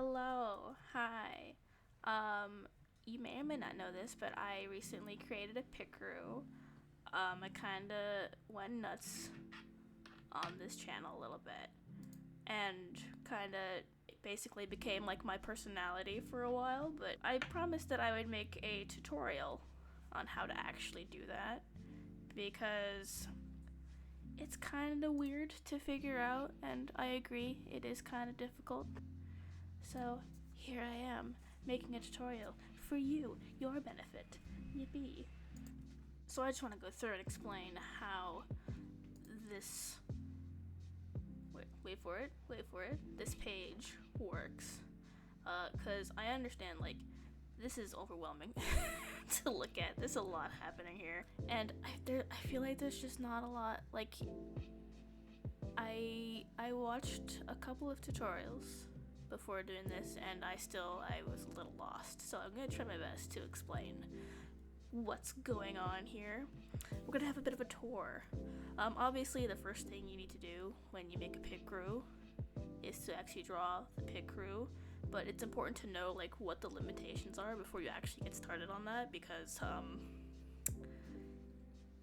Hello, hi. You may or may not know this, but I recently created a Picrew. I kinda went nuts on this channel a little bit, and kinda basically became like my personality for a while, but I promised that I would make a tutorial on how to actually do that, because it's kinda weird to figure out, and I agree, it is kinda difficult. So here I am, making a tutorial for you, your benefit. Yippee. So I just want to go through and explain how this, wait for it, this page works. Cause I understand, like, this is overwhelming to look at. There's a lot happening here. And I feel like there's just not a lot, like, I watched a couple of tutorials before doing this, and I was a little lost. So I'm gonna try my best to explain what's going on here. We're gonna have a bit of a tour. Obviously, the first thing you need to do when you make a Picrew is to actually draw the Picrew, but it's important to know like what the limitations are before you actually get started on that, because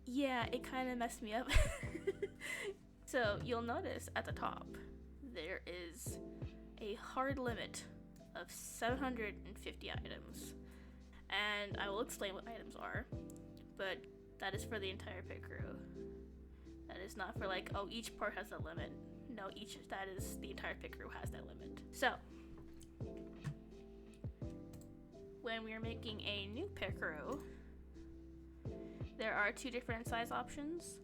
yeah, it kind of messed me up. So you'll notice at the top there is a hard limit of 750 items, and I will explain what items are, but that is for the entire Picrew. That is not for like, oh, each part has a limit. No, that is the entire Picrew has that limit. So when we are making a new Picrew, there are two different size options.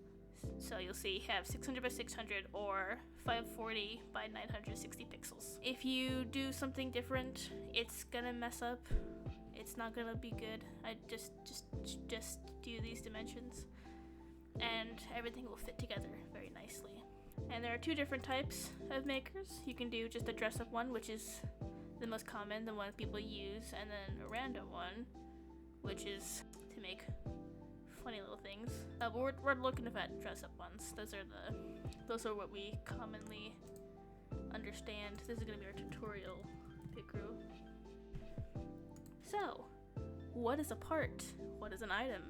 So you'll see you have 600 by 600 or 540 by 960 pixels. If you do something different, it's gonna mess up. It's not gonna be good. I just do these dimensions, and everything will fit together very nicely. And there are two different types of makers. You can do just a dress-up one, which is the most common, the one people use, and then a random one, which is to make funny little things. But we're looking at dress-up ones. Those are what we commonly understand. This is gonna be our tutorial Picrew. So, what is a part? What is an item?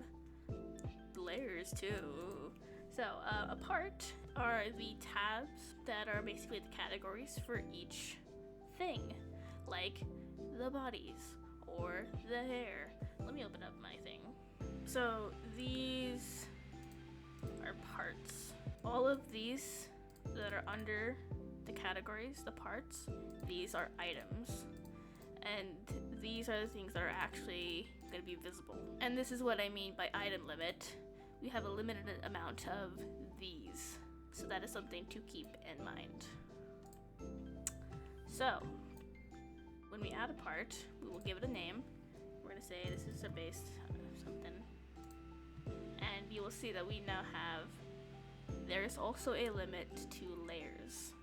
Layers too. So, a part are the tabs that are basically the categories for each thing, like the bodies or the hair. Let me open up my thing. So these are parts. All of these that are under the categories, the parts, these are items. And these are the things that are actually going to be visible. And this is what I mean by item limit. We have a limited amount of these. So that is something to keep in mind. So when we add a part, we will give it a name. We're going to say this is a base something. And you will see that we now have, there's also a limit to layers.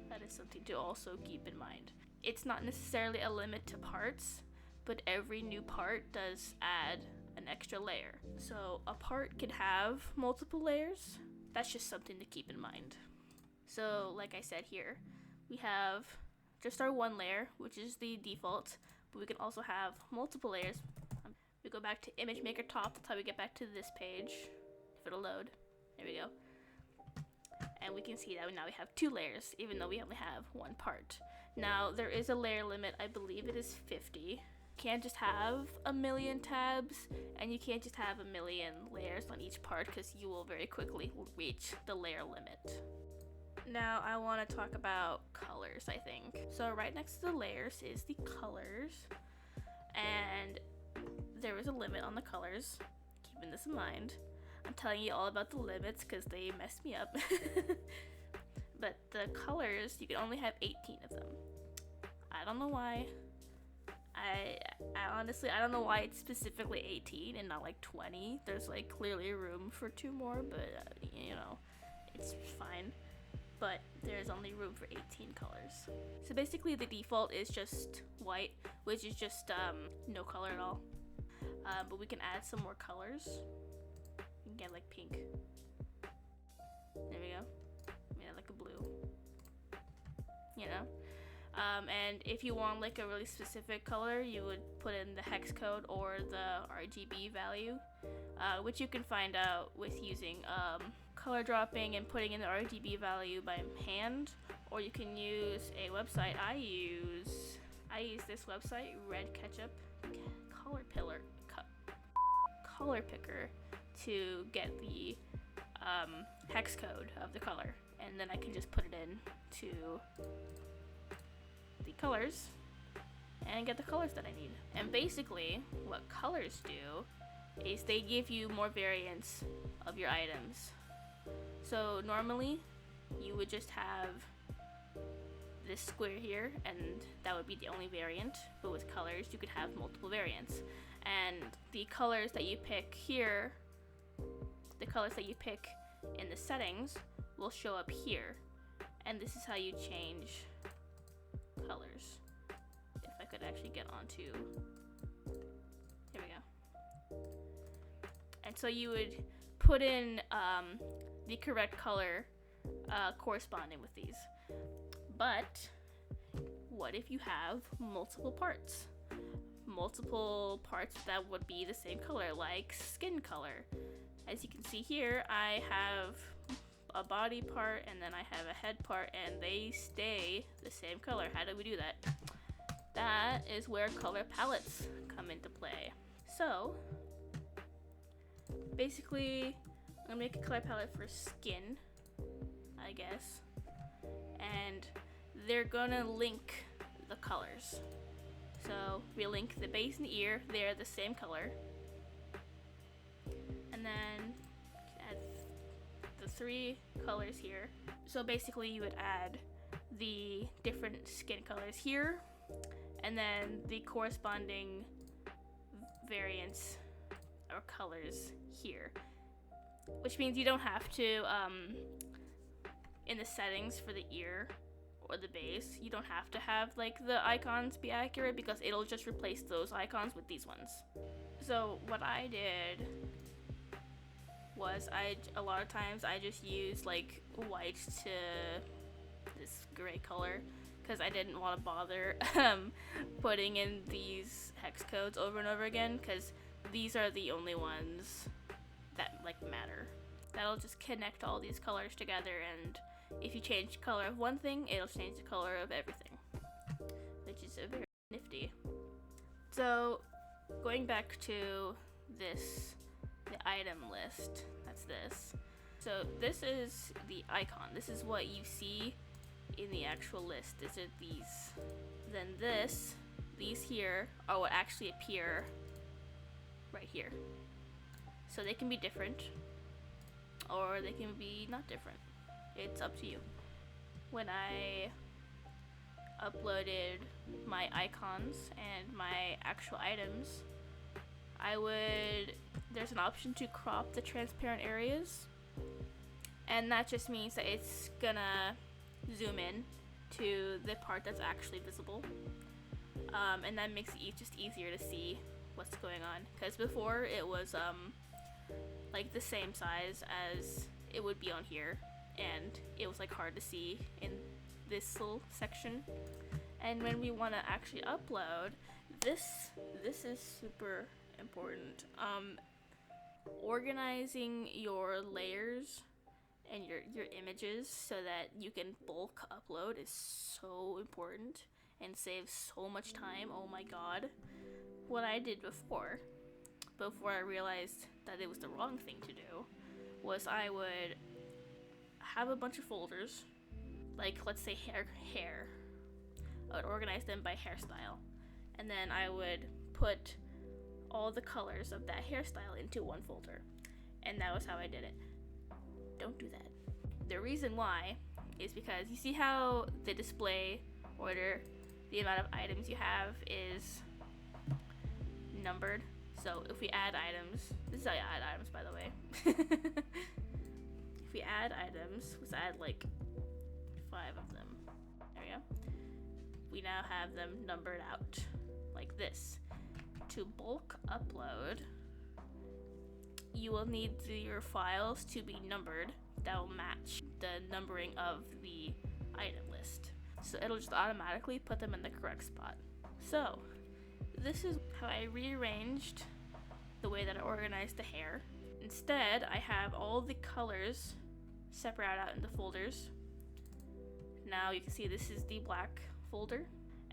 That is something to also keep in mind. It's not necessarily a limit to parts, but every new part does add an extra layer. So a part could have multiple layers. That's just something to keep in mind. So like I said here, we have just our one layer, which is the default, but we can also have multiple layers. We go back to image maker top, that's how we get back to this page, if it'll load. There we go. And we can see that now we have two layers, even though we only have one part. Now, there is a layer limit, I believe it is 50. You can't just have a million tabs, and you can't just have a million layers on each part, because you will very quickly reach the layer limit. Now, I want to talk about colors, I think. So right next to the layers is the colors, and there is a limit on the colors, keeping this in mind. I'm telling you all about the limits because they messed me up. But the colors, you can only have 18 of them. I don't know why. I honestly, I don't know why it's specifically 18 and not like 20. There's like clearly room for two more, but you know, it's fine. But there's only room for 18 colors. So basically the default is just white, which is just no color at all. But we can add some more colors. You can get like pink. There we go. Yeah, like a blue. You know? And if you want like a really specific color, you would put in the hex code or the RGB value, which you can find out with using color dropping and putting in the RGB value by hand, or you can use a website I use this website, Red Ketchup Color Picker, to get the hex code of the color, and then I can just put it in to the colors and get the colors that I need. And basically what colors do is they give you more variants of your items. So normally you would just have this square here, and that would be the only variant, but with colors you could have multiple variants. And the colors that you pick here, the colors that you pick in the settings, will show up here, and this is how you change colors. If I could actually get onto, here we go. And so you would put in the correct color corresponding with these. But what if you have multiple parts? Multiple parts that would be the same color, like skin color. As you can see here, I have a body part and then I have a head part, and they stay the same color. How do we do that? That is where color palettes come into play. So basically I'm gonna make a color palette for skin, I guess, and they're gonna link the colors. So we link the base and the ear, they're the same color, and then add the 3 colors here. So basically you would add the different skin colors here, and then the corresponding variants or colors here, which means you don't have to in the settings for the ear or the base, you don't have to have like the icons be accurate, because it'll just replace those icons with these ones. So what I did was a lot of times I just used like white to this gray color, because I didn't want to bother putting in these hex codes over and over again, because these are the only ones that like matter. That'll just connect all these colors together, and if you change the color of one thing, it'll change the color of everything, which is very nifty. So going back to this, the item list, that's this. So this is the icon. This is what you see in the actual list. These are these. Then these here are what actually appear right here. So they can be different, or they can be not different. It's up to you. When I uploaded my icons and my actual items, there's an option to crop the transparent areas, and that just means that it's gonna zoom in to the part that's actually visible, and that makes it just easier to see what's going on, because before it was like the same size as it would be on here, and it was like hard to see in this little section. And when we want to actually upload this is super important. Organizing your layers and your images so that you can bulk upload is so important and saves so much time. Oh my god. What I did before I realized that it was the wrong thing to do, was I would have a bunch of folders, like let's say hair. I would organize them by hairstyle, and then I would put all the colors of that hairstyle into one folder, and that was how I did it. Don't do that. The reason why is because you see how the display order, the amount of items you have, is numbered. So if we add items, this is how you add items, by the way. If we add items, let's add like 5 of them. There we go. We now have them numbered out like this. To bulk upload, you will need your files to be numbered that will match the numbering of the item list. so it'll just automatically put them in the correct spot. So this is how I rearranged the way that I organized the hair. Instead, I have all the colors separated out into folders. Now you can see this is the black folder,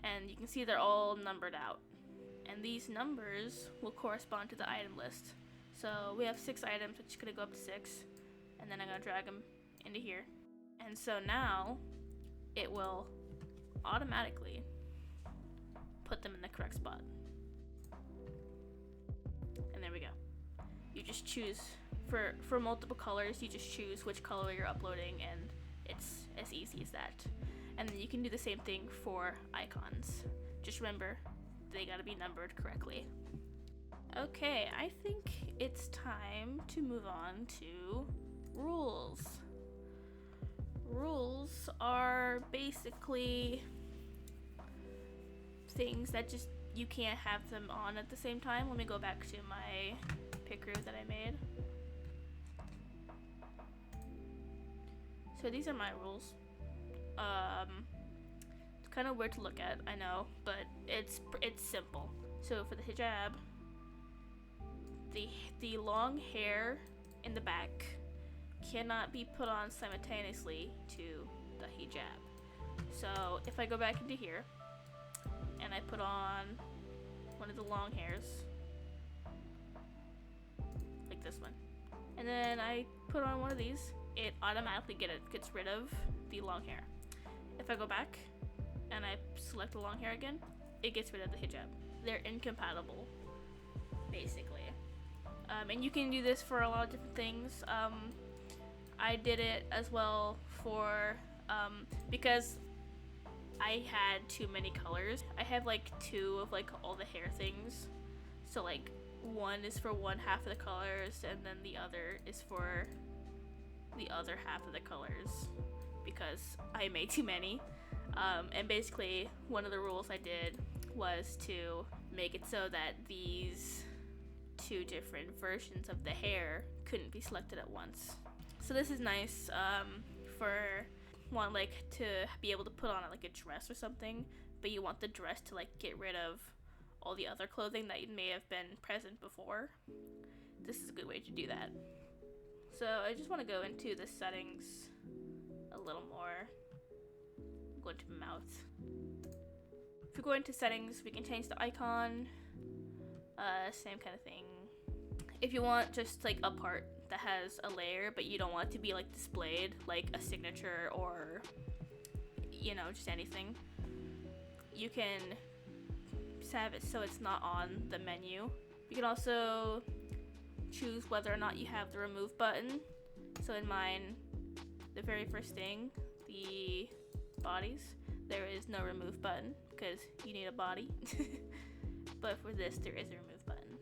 and you can see they're all numbered out. And these numbers will correspond to the item list. So we have 6 items, which is going to go up to 6, and then I'm going to drag them into here. And so now it will automatically put them in the correct spot. And there we go. You just choose, for multiple colors, you just choose which color you're uploading, and it's as easy as that. And then you can do the same thing for icons. Just remember, they gotta be numbered correctly. Okay, I think it's time to move on to rules. Rules are basically things that just, you can't have them on at the same time. Let me go back to my Picrew that I made. So these are my rules. It's kind of weird to look at, I know, but it's simple. So for the hijab, the long hair in the back cannot be put on simultaneously to the hijab. So if I go back into here and I put on one of the long hairs, like this one, and then I put on one of these, it automatically gets rid of the long hair. If I go back and I select the long hair again, it gets rid of the hijab. They're incompatible, basically. And you can do this for a lot of different things. I did it as well for, because I had too many colors. I have like 2 of like all the hair things. So like one is for one half of the colors, and then the other is for the other half of the colors, because I made too many. And basically one of the rules I did was to make it so that these 2 different versions of the hair couldn't be selected at once. So this is nice for one, like, to be able to put on like a dress or something, but you want the dress to like get rid of all the other clothing that may have been present before. This is a good way to do that. So I just want to go into the settings a little more. Go into mouth. If we go into settings, we can change the icon. Same kind of thing. If you want just like a part that has a layer, but you don't want it to be like displayed, like a signature or, you know, just anything, you can have it so it's not on the menu. You can also choose whether or not you have the remove button. So in mine, the very first thing, the bodies, there is no remove button because you need a body. But for this, there is a remove button.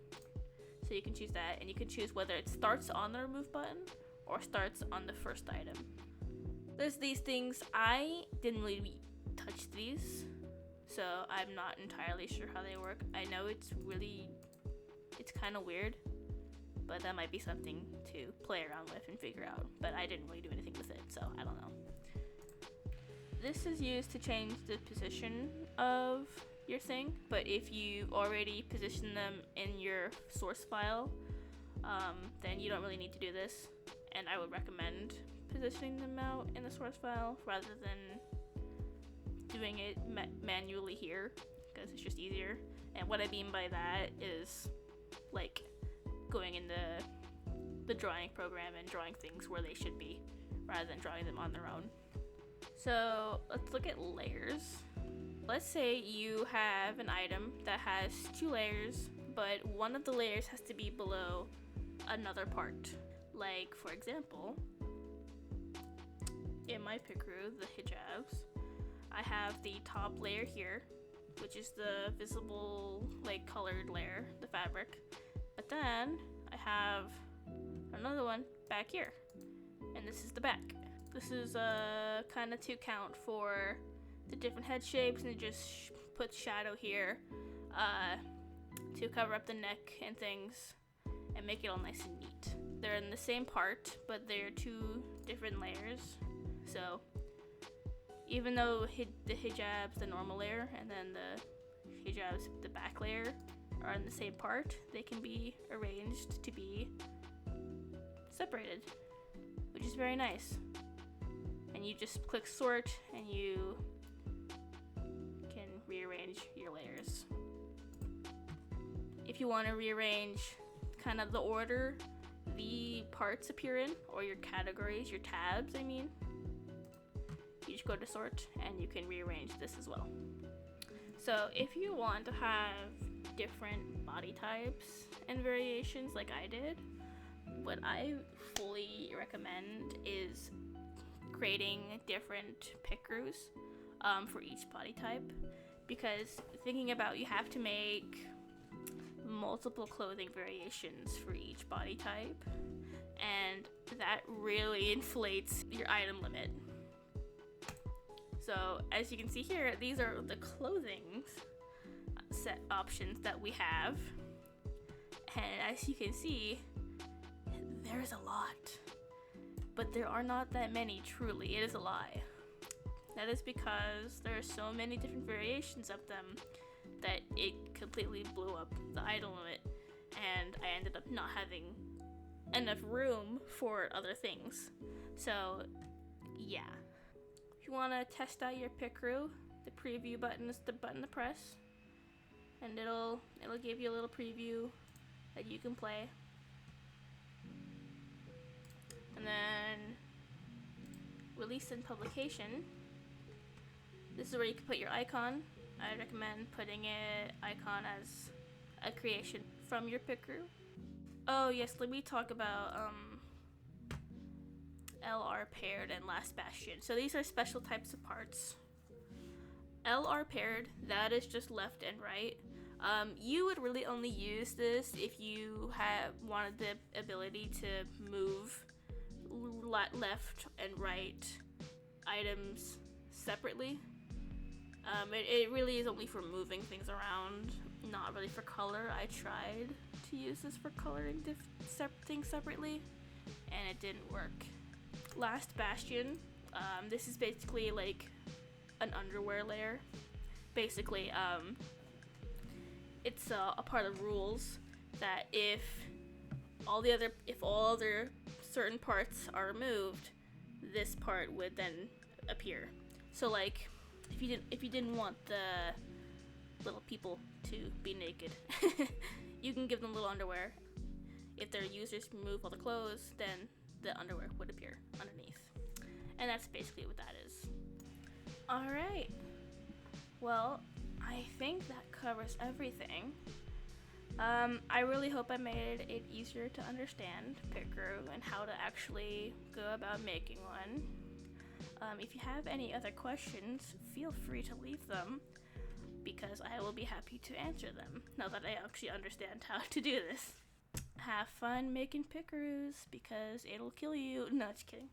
So you can choose that, and you can choose whether it starts on the remove button or starts on the first item. There's these things, I didn't really touch these, so I'm not entirely sure how they work. I know it's kind of weird, but that might be something to play around with and figure out. But I didn't really do anything with it, so I don't know. This is used to change the position of your thing, but if you already position them in your source file, then you don't really need to do this. And I would recommend positioning them out in the source file rather than doing it manually here, because it's just easier. And what I mean by that is like going into the drawing program and drawing things where they should be rather than drawing them on their own. So let's look at layers. Let's say you have an item that has 2 layers, but one of the layers has to be below another part. Like, for example, in my Picrew, the hijabs, I have the top layer here, which is the visible, like, colored layer, the fabric. But then I have another one back here, and this is the back. This is kind of to count for the different head shapes, and it just puts shadow here to cover up the neck and things and make it all nice and neat. They're in the same part, but they're 2 different layers. So even though the hijabs, the normal layer, and then the hijabs, the back layer, are in the same part, they can be arranged to be separated, which is very nice. And you just click sort and you can rearrange your layers. If you want to rearrange kind of the order the parts appear in, or your categories, your tabs, I mean, you just go to sort and you can rearrange this as well. So if you want to have different body types and variations like I did, what I fully recommend is creating different Picrews for each body type, because thinking about, you have to make multiple clothing variations for each body type, and that really inflates your item limit. So as you can see here, these are the clothing set options that we have, and as you can see, there's a lot, but there are not that many. Truly, it is a lie. That is because there are so many different variations of them that it completely blew up the item limit, and I ended up not having enough room for other things. So yeah, if you want to test out your Picrew, the preview button is the button to press, and it'll give you a little preview that you can play. And then release and publication. This is where you can put your icon. I recommend putting it icon as a creation from your Picrew. Oh yes, let me talk about LR paired and last bastion. So these are special types of parts. LR paired, that is just left and right. You would really only use this if you wanted the ability to move left and right items separately. It really is only for moving things around, not really for color. I tried to use this for coloring things separately, and it didn't work. Last bastion, this is basically like an underwear layer. Basically, it's a part of rules that if all other certain parts are removed, this part would then appear. So like, if you didn't want the little people to be naked, you can give them little underwear. If their users remove all the clothes, then the underwear would appear underneath. And that's basically what that is. Alright. Well, I think that covers everything. I really hope I made it easier to understand Picrew and how to actually go about making one. If you have any other questions, feel free to leave them, because I will be happy to answer them now that I actually understand how to do this. Have fun making Picrews, because it'll kill you. No, just kidding.